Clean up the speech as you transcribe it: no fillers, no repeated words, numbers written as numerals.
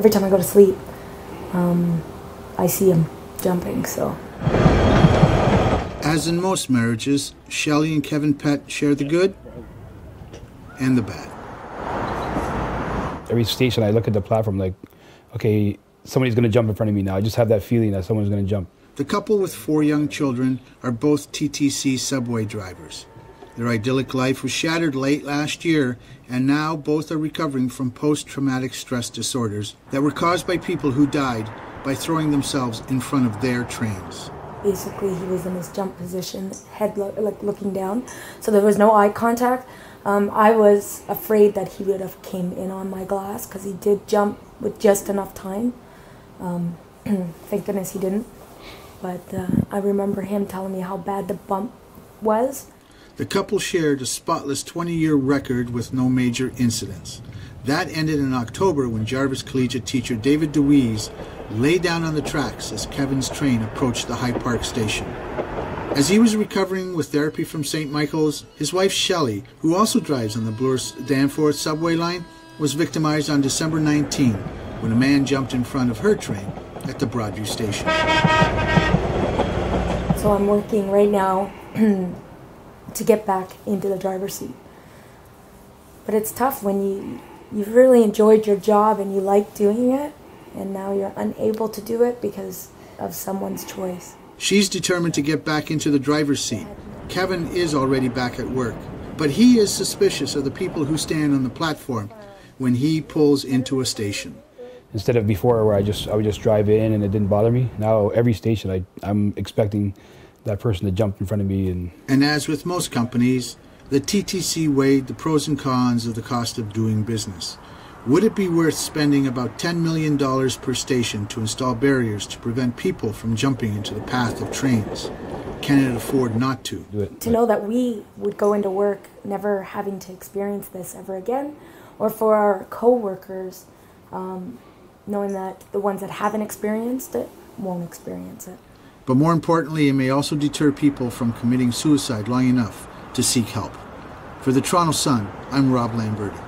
every time I go to sleep, I see him jumping, so. As in most marriages, Shelley and Kevin Pett share the good and the bad. Every station I look at the platform like, okay, somebody's going to jump in front of me now. I just have that feeling that someone's going to jump. The couple with 4 young children are both TTC subway drivers. Their idyllic life was shattered late last year, and now both are recovering from post-traumatic stress disorders that were caused by people who died by throwing themselves in front of their trains. Basically, he was in his jump position, head looking down, so there was no eye contact. I was afraid that he would have came in on my glass because he did jump with just enough time. Thank goodness he didn't. But I remember him telling me how bad the bump was. The couple shared a spotless 20-year record with no major incidents. That ended in October when Jarvis Collegiate teacher David DeWeese lay down on the tracks as Kevin's train approached the High Park station. As he was recovering with therapy from St. Michael's, his wife Shelley, who also drives on the Bloor-Danforth subway line, was victimized on December 19 when a man jumped in front of her train at the Broadview station. So I'm working right now to get back into the driver's seat. But it's tough when you've really enjoyed your job and you like doing it, and now you're unable to do it because of someone's choice. She's determined to get back into the driver's seat. Kevin is already back at work, but he is suspicious of the people who stand on the platform when he pulls into a station. Instead of before where I would just drive in and it didn't bother me, now every station I'm expecting that person to jump in front of me. And as with most companies, the TTC weighed the pros and cons of the cost of doing business. Would it be worth spending about $10 million per station to install barriers to prevent people from jumping into the path of trains? Can it afford not to? To know that we would go into work never having to experience this ever again, or for our co-workers, knowing that the ones that haven't experienced it won't experience it. But more importantly, it may also deter people from committing suicide long enough to seek help. For the Toronto Sun, I'm Rob Lamberti.